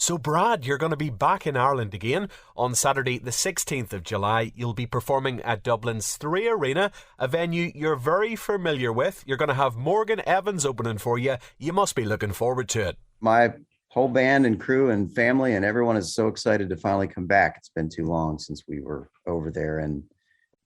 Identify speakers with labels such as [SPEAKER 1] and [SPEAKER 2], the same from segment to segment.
[SPEAKER 1] So, Brad, you're going to be back in Ireland again on Saturday, the 16th of July. You'll be performing at Dublin's Three Arena, a venue you're very familiar with. You're going to have Morgan Evans opening for you. You must be looking forward to it.
[SPEAKER 2] My whole band and crew and family and everyone is so excited to finally come back. It's been too long since we were over there. And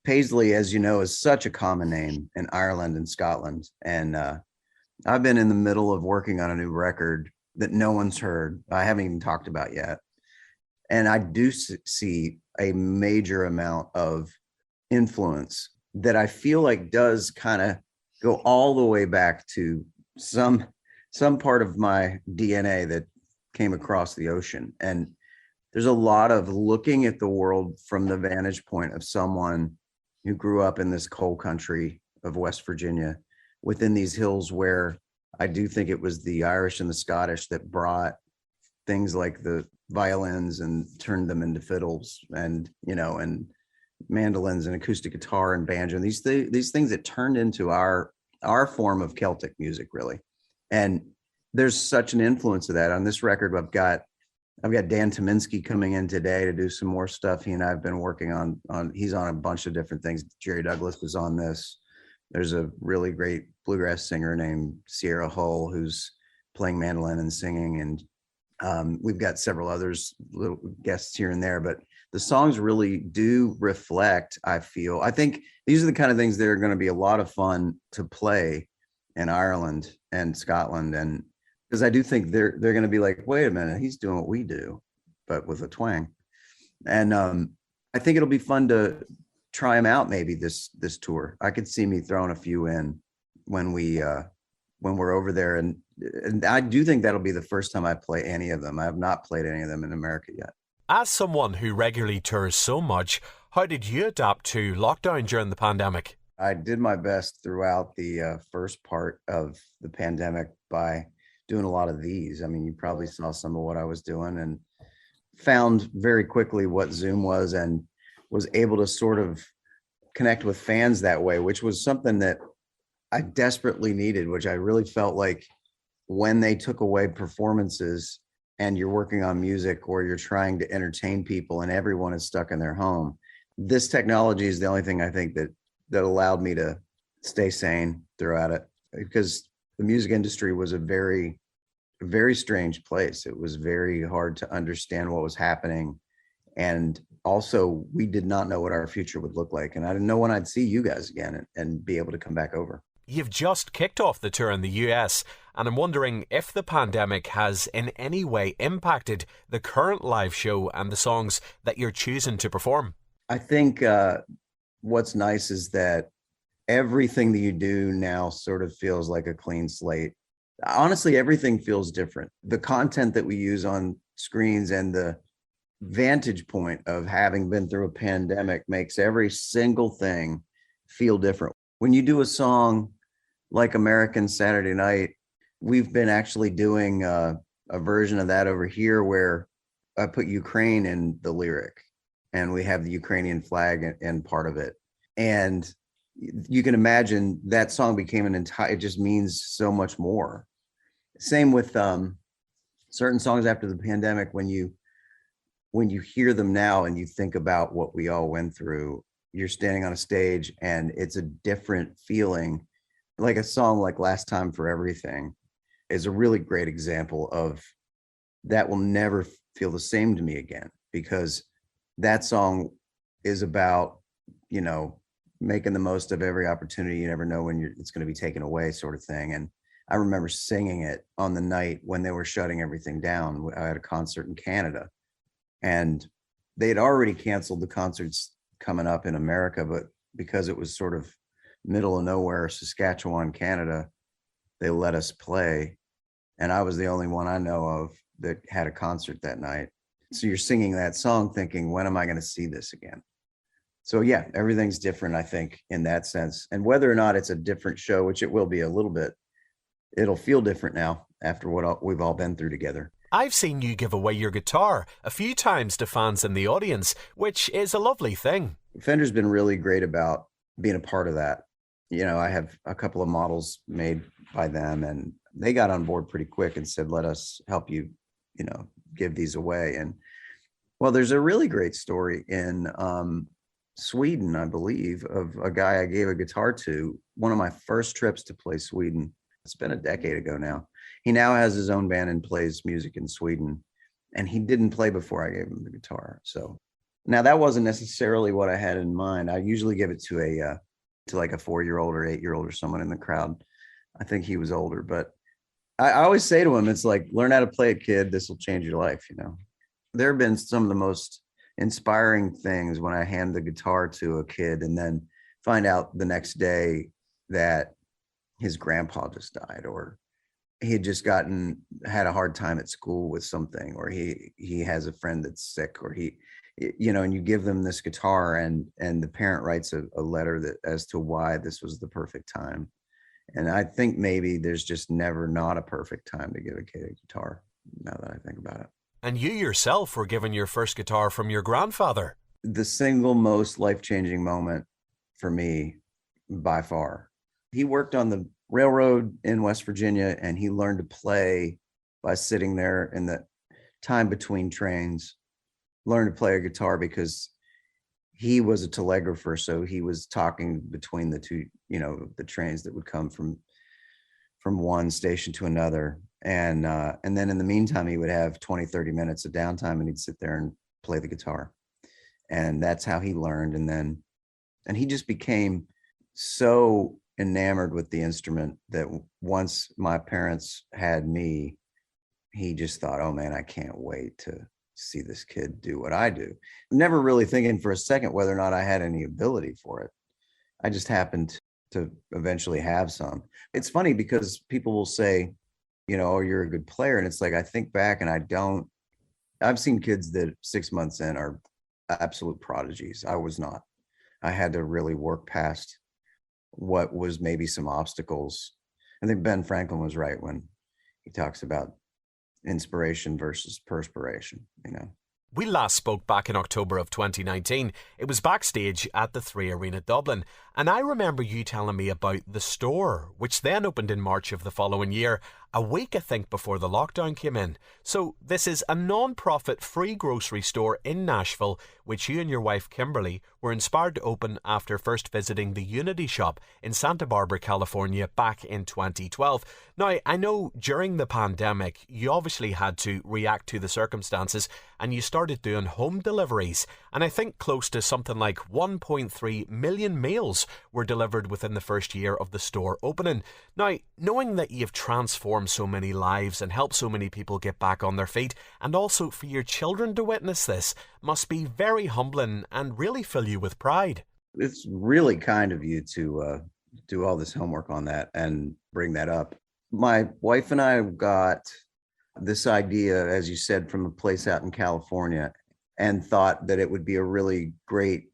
[SPEAKER 2] Paisley, as you know, is such a common name in Ireland and Scotland. And I've been in the middle of working on a new record that no one's heard. I haven't even talked about yet. And I do see a major amount of influence that I feel like does kind of go all the way back to some part of my DNA that came across the ocean. And there's a lot of looking at the world from the vantage point of someone who grew up in this coal country of West Virginia within these hills, where I do think it was the Irish and the Scottish that brought things like the violins and turned them into fiddles and, and mandolins and acoustic guitar and banjo, and these things that turned into our form of Celtic music, really. And there's such an influence of that on this record. I've got Dan Tominski coming in today to do some more stuff. He and I have been working on he's on a bunch of different things. Jerry Douglas was on this. There's a really great bluegrass singer named Sierra Hull who's playing mandolin and singing. And we've got several others, little guests here and there, but the songs really do reflect, I think these are the kind of things that are going to be a lot of fun to play in Ireland and Scotland. And because I do think they're going to be like, wait a minute, he's doing what we do, but with a twang. And I think it'll be fun to try them out maybe this tour. I could see me throwing a few in when we're over there. And I do think that'll be the first time I play any of them. I have not played any of them in America yet.
[SPEAKER 1] As someone who regularly tours so much, how did you adapt to lockdown during the pandemic?
[SPEAKER 2] I did my best throughout the first part of the pandemic by doing a lot of these. I mean, you probably saw some of what I was doing and found very quickly what Zoom was and was able to sort of connect with fans that way, which was something that I desperately needed, which I really felt like when they took away performances and you're working on music or you're trying to entertain people and everyone is stuck in their home, this technology is the only thing I think that allowed me to stay sane throughout it, because the music industry was a very, very strange place. It was very hard to understand what was happening. And also, we did not know what our future would look like. And I didn't know when I'd see you guys again and be able to come back over.
[SPEAKER 1] You've just kicked off the tour in the US, and I'm wondering if the pandemic has in any way impacted the current live show and the songs that you're choosing to perform.
[SPEAKER 2] I think what's nice is that everything that you do now sort of feels like a clean slate. Honestly, everything feels different. The content that we use on screens and the vantage point of having been through a pandemic makes every single thing feel different. When you do a song like American Saturday Night, we've been actually doing a version of that over here where I put Ukraine in the lyric and we have the Ukrainian flag in part of it. And you can imagine that song became it just means so much more. Same with certain songs after the pandemic. When you hear them now and you think about what we all went through, you're standing on a stage and it's a different feeling. Like a song like Last Time for Everything is a really great example of that. Will never feel the same to me again, because that song is about, making the most of every opportunity. You never know when it's going to be taken away, sort of thing. And I remember singing it on the night when they were shutting everything down. I had a concert in Canada and they had already canceled the concerts coming up in America, but because it was sort of middle of nowhere, Saskatchewan, Canada, they let us play. And I was the only one I know of that had a concert that night. So you're singing that song thinking, when am I going to see this again? So yeah, everything's different, I think, in that sense. And whether or not it's a different show, which it will be a little bit, it'll feel different now after what we've all been through together.
[SPEAKER 1] I've seen you give away your guitar a few times to fans in the audience, which is a lovely thing.
[SPEAKER 2] Fender's been really great about being a part of that. I have a couple of models made by them and they got on board pretty quick and said, let us help you, give these away. And well, there's a really great story in Sweden, I believe, of a guy I gave a guitar to. One of my first trips to play Sweden. It's been a decade ago now. He now has his own band and plays music in Sweden. And he didn't play before I gave him the guitar. So now that wasn't necessarily what I had in mind. I usually give it to like a 4-year-old or 8-year-old or someone in the crowd. I think he was older, but I always say to him, it's like, learn how to play it, kid. This will change your life. There have been some of the most inspiring things when I hand the guitar to a kid and then find out the next day that his grandpa just died, or he had just had a hard time at school with something, or he has a friend that's sick, or and you give them this guitar and the parent writes a letter as to why this was the perfect time. And I think maybe there's just never not a perfect time to give a kid a guitar, now that I think about it.
[SPEAKER 1] And you yourself were given your first guitar from your grandfather.
[SPEAKER 2] The single most life-changing moment for me, by far. He worked on the railroad in West Virginia, and he learned to play by sitting there in the time between trains, learned to play a guitar because he was a telegrapher. So he was talking between the two, the trains that would come from one station to another. And then in the meantime, he would have 20, 30 minutes of downtime, and he'd sit there and play the guitar. And that's how he learned. And he just became so enamored with the instrument that once my parents had me, he just thought, oh man, I can't wait to see this kid do what I do. Never really thinking for a second whether or not I had any ability for it. I just happened to eventually have some. It's funny because people will say, oh, you're a good player. And it's like, I think back and I've seen kids that 6 months in are absolute prodigies. I was not. I had to really work past what was maybe some obstacles. I think Ben Franklin was right when he talks about inspiration versus perspiration.
[SPEAKER 1] We last spoke back in October of 2019. It was backstage at the 3 Arena Dublin, and I remember you telling me about the store, which then opened in March of the following year, a week I think before the lockdown came in. So this is a non-profit free grocery store in Nashville, which you and your wife Kimberly were inspired to open after first visiting the Unity shop in Santa Barbara, California back in 2012. Now, I know during the pandemic, you obviously had to react to the circumstances and you started doing home deliveries. And I think close to something like 1.3 million meals were delivered within the first year of the store opening. Now, knowing that you've transformed so many lives and helped so many people get back on their feet, and also for your children to witness this, must be very humbling and really fill you with pride.
[SPEAKER 2] It's really kind of you to do all this homework on that and bring that up. My wife and I got this idea, as you said, from a place out in California, and thought that it would be a really great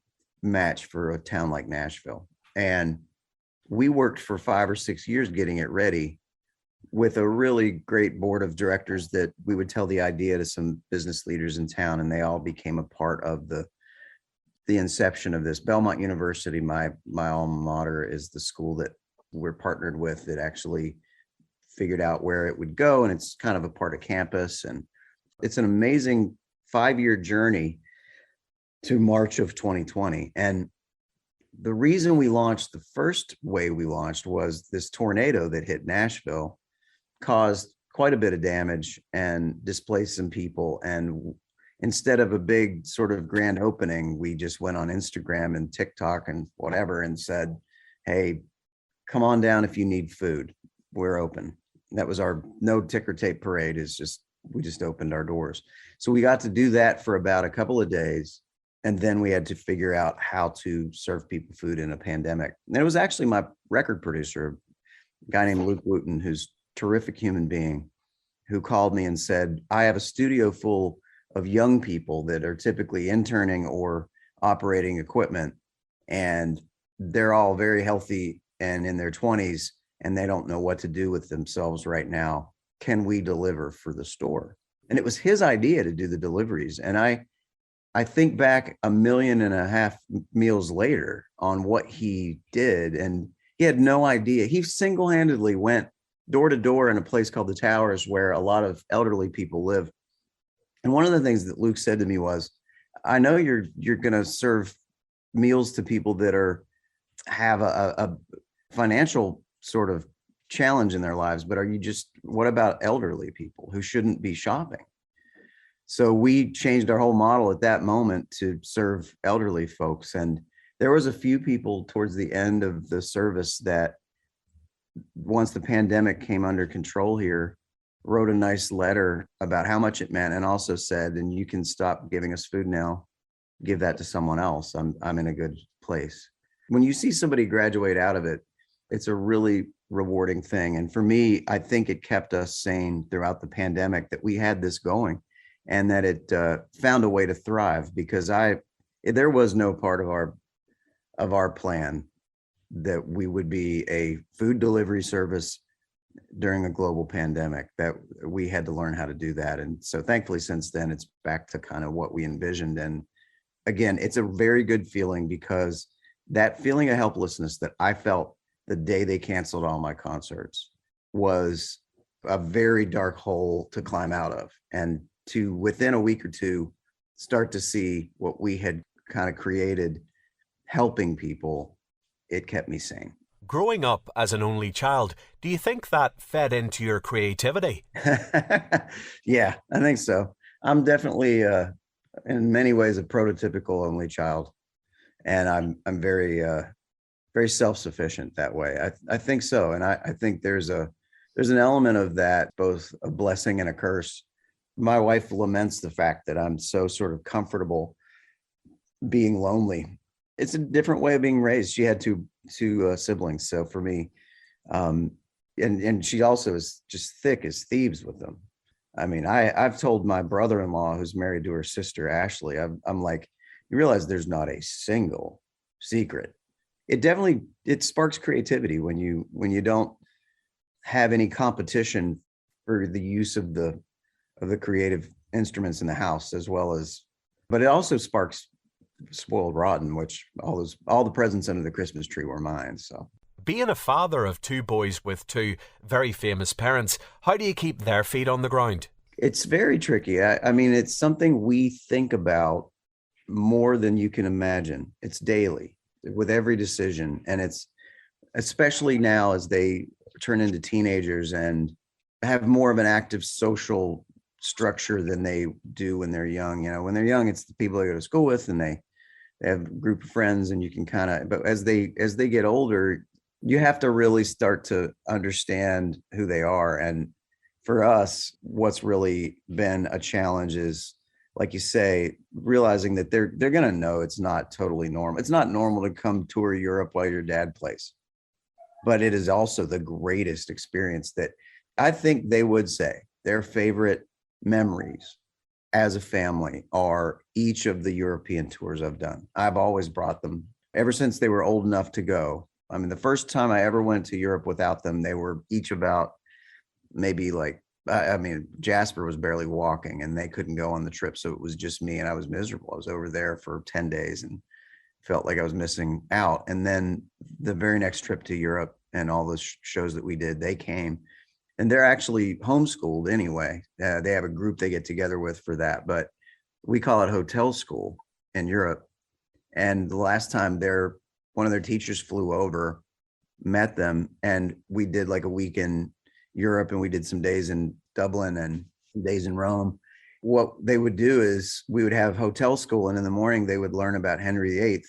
[SPEAKER 2] match for a town like Nashville. And we worked for 5 or 6 years getting it ready with a really great board of directors that we would tell the idea to some business leaders in town, and they all became a part of the inception of this. Belmont University, my alma mater, is the school that we're partnered with that actually figured out where it would go, and it's kind of a part of campus. And it's an amazing 5-year journey to March of 2020. And the reason we launched, the first way we launched, was this tornado that hit Nashville caused quite a bit of damage and displaced some people. And instead of a big sort of grand opening, we just went on Instagram and TikTok and whatever and said, hey, come on down if you need food. We're open. That was our no ticker tape parade. We just opened our doors. So we got to do that for about a couple of days. And then we had to figure out how to serve people food in a pandemic. And it was actually my record producer, a guy named Luke Wooten, who's a terrific human being, who called me and said, I have a studio full of young people that are typically interning or operating equipment, and they're all very healthy and in their 20s, and they don't know what to do with themselves right now. Can we deliver for the store? And it was his idea to do the deliveries. And I think back 1.5 million meals later on what he did, and he had no idea. He single-handedly went door to door in a place called the Towers, where a lot of elderly people live, And one of the things that Luke said to me was, I know you're going to serve meals to people that have a financial sort of challenge in their lives, but what about elderly people who shouldn't be shopping? So we changed our whole model at that moment to serve elderly folks. And there was a few people towards the end of the service that, once the pandemic came under control here, wrote a nice letter about how much it meant, and also said, and you can stop giving us food now, give that to someone else. I'm in a good place. When you see somebody graduate out of it, it's a really rewarding thing. And for me, I think it kept us sane throughout the pandemic, that we had this going, and that it found a way to thrive, because there was no part of our plan that we would be a food delivery service during a global pandemic, that we had to learn how to do that. And so thankfully, since then, it's back to kind of what we envisioned. And again, it's a very good feeling, because that feeling of helplessness that I felt the day they canceled all my concerts was a very dark hole to climb out of. And to, within a week or two, start to see what we had kind of created helping people, it kept me sane.
[SPEAKER 1] Growing up as an only child, do you think that fed into your creativity?
[SPEAKER 2] Yeah, I think so. I'm definitely, in many ways, a prototypical only child, and I'm very very self-sufficient that way. I think so, and I think there's an element of that, both a blessing and a curse. My wife laments the fact that I'm so sort of comfortable being lonely. It's a different way of being raised. She had two siblings, so for me, and she also is just thick as thieves with them. I mean, I've told my brother-in-law, who's married to her sister Ashley, I'm like, you realize there's not a single secret. It sparks creativity when you don't have any competition for the use of the creative instruments in the house, as well as, but it also sparks spoiled rotten, which all the presents under the Christmas tree were mine. So,
[SPEAKER 1] being a father of two boys with two very famous parents, how do you keep their feet on the ground?
[SPEAKER 2] It's very tricky. I mean, it's something we think about more than you can imagine. It's daily with every decision. And it's especially now as they turn into teenagers and have more of an active social structure than they do when they're young. When they're young, it's the people they go to school with, and they have a group of friends, and you can but as they get older, you have to really start to understand who they are. And for us, what's really been a challenge is, like you say, realizing that they're going to know it's not totally normal. It's not normal to come tour Europe while your dad plays, but it is also the greatest experience. That I think they would say their favorite memories as a family are each of the European tours I've done. I've always brought them ever since they were old enough to go. I mean, the first time I ever went to Europe without them, they were each about maybe Jasper was barely walking, and they couldn't go on the trip. So it was just me, and I was miserable. I was over there for 10 days and felt like I was missing out. And then the very next trip to Europe and all the shows that we did, they came. And they're actually homeschooled anyway. They have a group they get together with for that, but we call it hotel school in Europe. And the last time one of their teachers flew over, met them, and we did like a week in Europe, and we did some days in Dublin and some days in Rome. What they would do is we would have hotel school, and in the morning they would learn about Henry VIII.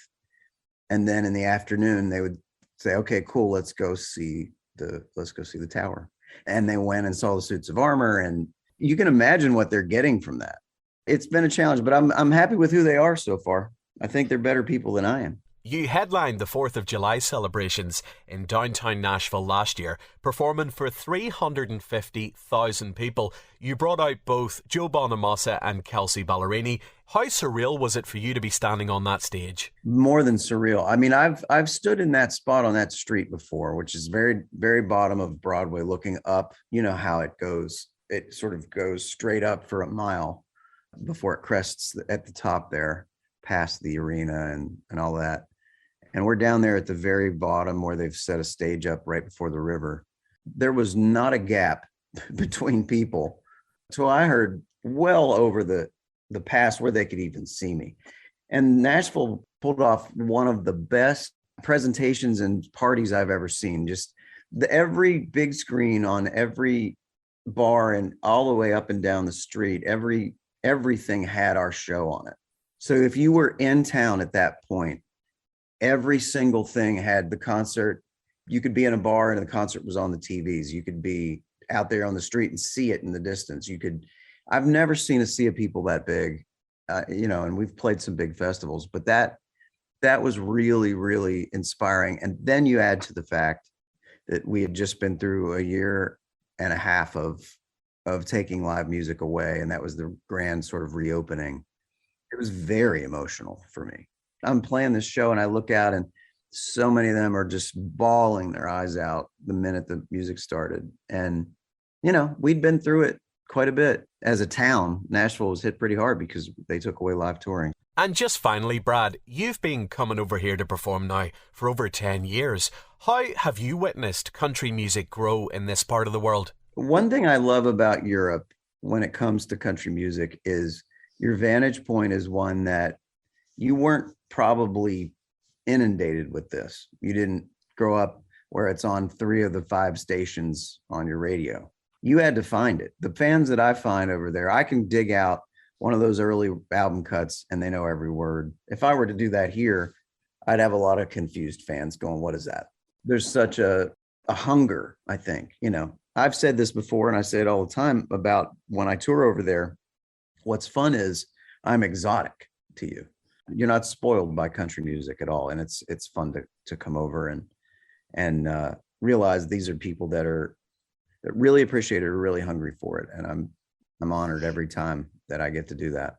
[SPEAKER 2] And then in the afternoon they would say, okay, cool, let's go see the tower. And they went and saw the suits of armor, and you can imagine what they're getting from that. It's been a challenge, but I'm happy with who they are so far. I think they're better people than I am.
[SPEAKER 1] You headlined the 4th of July celebrations in downtown Nashville last year, performing for 350,000 people. You brought out both Joe Bonamassa and Kelsey Ballerini. How surreal was it for you to be standing on that stage?
[SPEAKER 2] More than surreal. I mean, I've stood in that spot on that street before, which is very, very bottom of Broadway, looking up. You know how it goes. It sort of goes straight up for a mile before it crests at the top there, past the arena and all that. And we're down there at the very bottom where they've set a stage up right before the river. There was not a gap between people. So I heard well over the past where they could even see me. And Nashville pulled off one of the best presentations and parties I've ever seen. Just every big screen on every bar and all the way up and down the street, everything had our show on it. So if you were in town at that point, every single thing had the concert. You could be in a bar and the concert was on the TVs. You could be out there on the street and see it in the distance. I've never seen a sea of people that big, and we've played some big festivals, but that was really, really inspiring. And then you add to the fact that we had just been through a year and a half of taking live music away. And that was the grand sort of reopening. It was very emotional for me. I'm playing this show and I look out and so many of them are just bawling their eyes out the minute the music started. And, we'd been through it quite a bit as a town. Nashville was hit pretty hard because they took away live touring.
[SPEAKER 1] And just finally, Brad, you've been coming over here to perform now for over 10 years. How have you witnessed country music grow in this part of the world?
[SPEAKER 2] One thing I love about Europe when it comes to country music is your vantage point is one that you weren't probably inundated with this. You didn't grow up where it's on 3 of the 5 stations on your radio. You had to find it. The fans that I find over there, I can dig out one of those early album cuts and they know every word. If I were to do that here, I'd have a lot of confused fans going, what is that? There's such a hunger, I think. I've said this before and I say it all the time about when I tour over there. What's fun is I'm exotic to you. You're not spoiled by country music at all. And it's fun to come over and realize these are people that really appreciate it, are really hungry for it. And I'm honored every time that I get to do that.